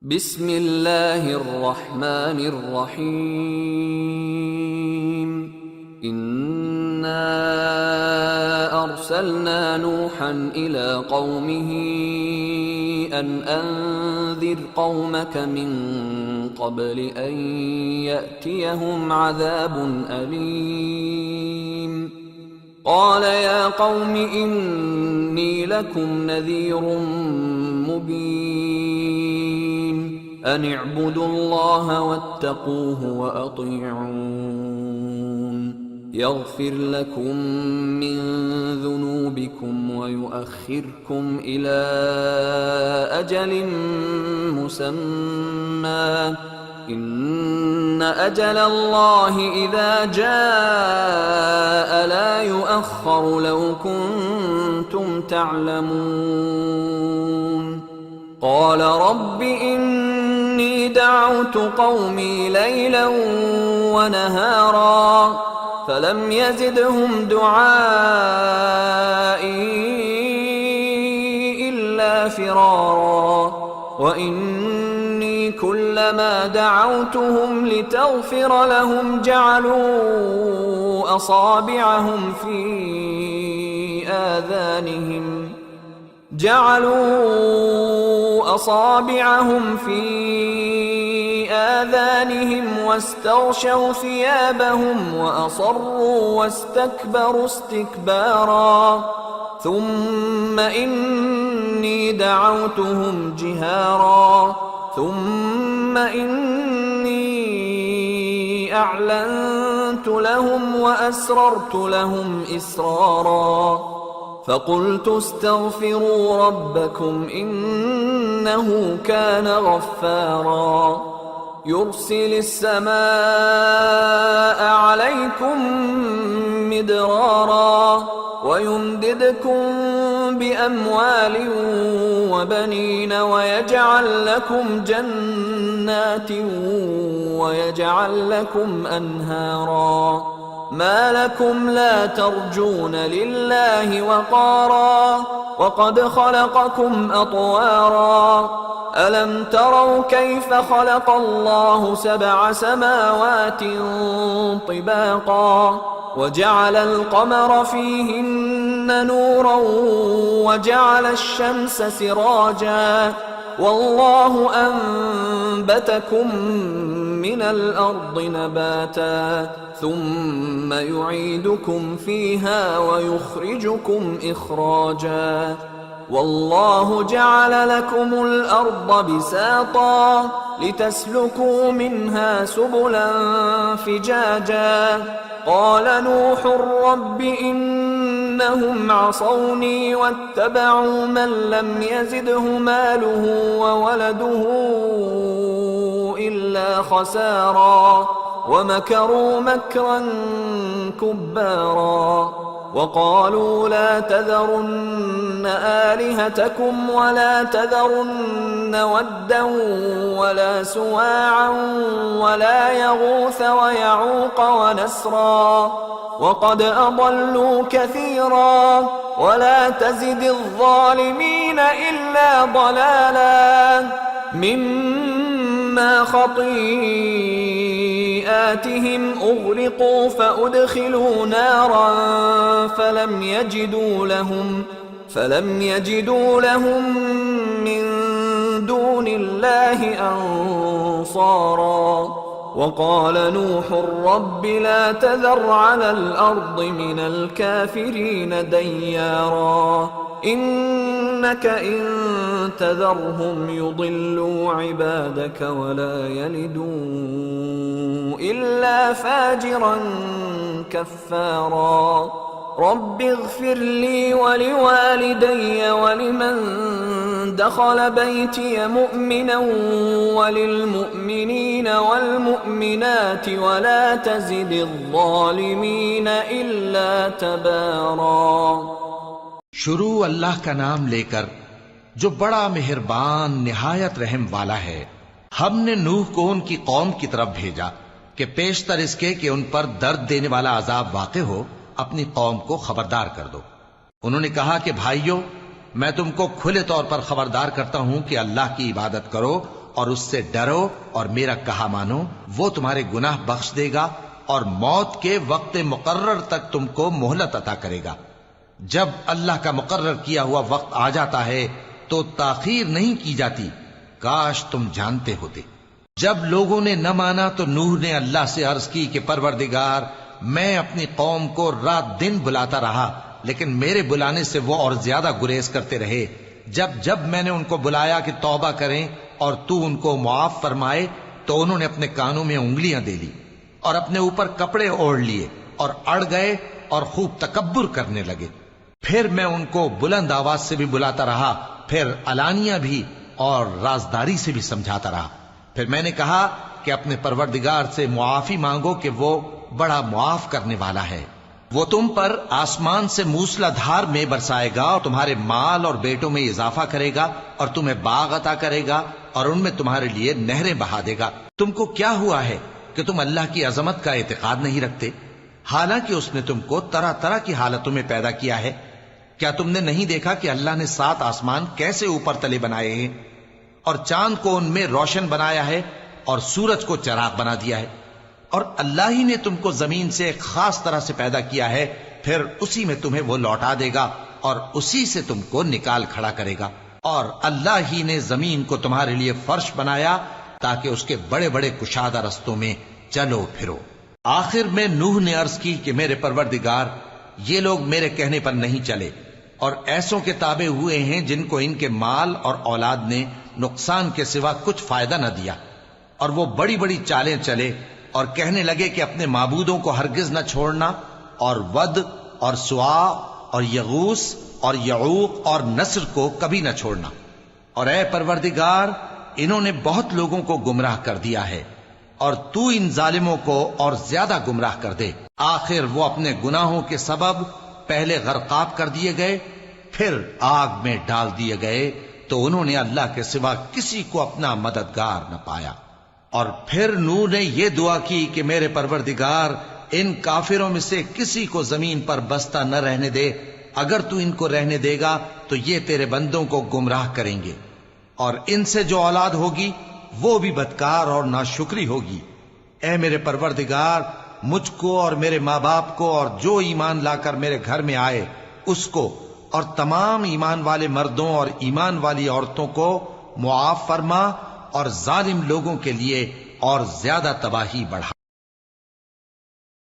بسم الله الرحمن الرحيم. إنا أرسلنا نوحا إلى قومه أن أنذر قومك من قبل أن يأتيهم عذاب أليم. قال يا قوم إني لكم نذير مبين، أن اعبدوا الله واتقوه وأطيعون، يغفر لكم من ذنوبكم ويؤخركم إلى أجل مسمى، إن أجل الله إذا جاء لا يؤخر لو كنتم تعلمون. قال رب إني دعوت قومي ليلا ونهارا فلم يزدهم دعائي إلا فرارا، وإني كلما دعوتهم لتغفر لهم جعلوا أصابعهم في آذانهم واستغشوا ثيابهم وأصروا واستكبروا استكبارا. ثم إني دعوتهم جهارا ثم إني أعلنت لهم وأسررت لهم إسرارا. فقلت استغفروا ربكم إنه كان غفارا، يرسل السماء عليكم مدرارا ويمددكم بأموال وبنين ويجعل لكم جنات ويجعل لكم أنهارا. ما لكم لا ترجون لله وقارا وقد خلقكم أطوارا. ألم تروا كيف خلق الله 7 سماوات طباقا وجعل القمر فيهن نورا وجعل الشمس سراجا، والله أنبتكم من الأرض نباتا ثم يعيدكم فيها ويخرجكم إخراجا. والله جعل لكم الأرض بساطا لتسلكوا منها سبلا فجاجا. قال نوح رب إنهم عصوني واتبعوا من لم يزده ماله وولده إلا خسارا، ومكروا مكرا كبارا. وقالوا لا تذرن آلهتكم ولا تذرن ودا ولا سواعا ولا يغوث ويعوق ونسرا، وقد أضلوا كثيرا ولا تزد الظالمين إلا ضلالا. مما خطيئاتهم أغرقوا فأدخلوا نارا فلم يجدوا لهم من دون الله أنصارا. وقال نوح رب لا تذر على الأرض من الكافرين ديارا، إنك إن تذرهم يضلوا عبادك ولا يلدوا إلا فاجرا كفارا. رب اغفر لي ولوالدي ولمن دخل بيتي مؤمنا وللمؤمنين والمؤمنات ولا تزد الظالمين إلا تبارا। शुरू अल्लाह का नाम लेकर जो बड़ा मेहरबान निहायत रहम वाला है। हमने नूह को उनकी कौम की तरफ भेजा कि पेशतर इसके कि उन पर दर्द देने वाला अजाब वाक़े हो, अपनी कौम को खबरदार कर दो। उन्होंने कहा कि भाइयों, मैं तुमको खुले तौर पर खबरदार करता हूं कि अल्लाह की इबादत करो اور اس سے ڈرو اور میرا کہا مانو، وہ تمہارے گناہ بخش دے گا اور موت کے وقت مقرر تک تم کو مہلت عطا کرے گا۔ جب اللہ کا مقرر کیا ہوا وقت آ جاتا ہے تو تاخیر نہیں کی جاتی، کاش تم جانتے ہوتے۔ جب لوگوں نے نہ مانا تو نوح نے اللہ سے عرض کی کہ پروردگار، میں اپنی قوم کو رات دن بلاتا رہا، لیکن میرے بلانے سے وہ اور زیادہ گریز کرتے رہے۔ جب میں نے ان کو بلایا کہ توبہ کریں اور تو ان کو معاف فرمائے تو انہوں نے اپنے کانوں میں انگلیاں دے لی اور اپنے اوپر کپڑے اوڑھ لیے اور اڑ گئے اور خوب تکبر کرنے لگے۔ پھر میں ان کو بلند آواز سے بھی بلاتا رہا، پھر علانیہ بھی اور رازداری سے بھی سمجھاتا رہا۔ پھر میں نے کہا کہ اپنے پروردگار سے معافی مانگو کہ وہ بڑا معاف کرنے والا ہے، وہ تم پر آسمان سے موسلا دھار میں برسائے گا اور تمہارے مال اور بیٹوں میں اضافہ کرے گا اور تمہیں باغ عطا کرے گا اور ان میں تمہارے لیے نہریں بہا دے گا۔ تم کو کیا ہوا ہے کہ تم اللہ کی عظمت کا اعتقاد نہیں رکھتے، حالانکہ اس نے تم کو طرح طرح کی حالتوں میں پیدا کیا ہے؟ کیا تم نے نہیں دیکھا کہ اللہ نے 7 آسمان کیسے اوپر تلے بنائے ہیں اور چاند کو ان میں روشن بنایا ہے اور سورج کو چراغ بنا دیا ہے؟ اور اللہ ہی نے تم کو زمین سے ایک خاص طرح سے پیدا کیا ہے، پھر اسی میں تمہیں وہ لوٹا دے گا اور اسی سے تم کو نکال کھڑا کرے گا۔ اور اللہ ہی نے زمین کو تمہارے لیے فرش بنایا تاکہ اس کے بڑے بڑے کشادہ رستوں میں چلو پھرو۔ آخر میں نوح نے عرض کی کہ میرے پروردگار، یہ لوگ میرے کہنے پر نہیں چلے اور ایسوں کے تابع ہوئے ہیں جن کو ان کے مال اور اولاد نے نقصان کے سوا کچھ فائدہ نہ دیا، اور وہ بڑی بڑی چالیں چلے اور کہنے لگے کہ اپنے معبودوں کو ہرگز نہ چھوڑنا، اور ود اور سوا اور یغوث اور یعوق اور نصر کو کبھی نہ چھوڑنا۔ اور اے پروردگار، انہوں نے بہت لوگوں کو گمراہ کر دیا ہے، اور تو ان ظالموں کو اور زیادہ گمراہ کر دے۔ آخر وہ اپنے گناہوں کے سبب پہلے غرقاب کر دیے گئے، پھر آگ میں ڈال دیے گئے، تو انہوں نے اللہ کے سوا کسی کو اپنا مددگار نہ پایا۔ اور پھر نوح نے یہ دعا کی کہ میرے پروردگار، ان کافروں میں سے کسی کو زمین پر بستا نہ رہنے دے، اگر تو ان کو رہنے دے گا تو یہ تیرے بندوں کو گمراہ کریں گے، اور ان سے جو اولاد ہوگی وہ بھی بدکار اور ناشکری ہوگی۔ اے میرے پروردگار، مجھ کو اور میرے ماں باپ کو اور جو ایمان لا کر میرے گھر میں آئے اس کو اور تمام ایمان والے مردوں اور ایمان والی عورتوں کو معاف فرما، اور ظالم لوگوں کے لیے اور زیادہ تباہی بڑھا۔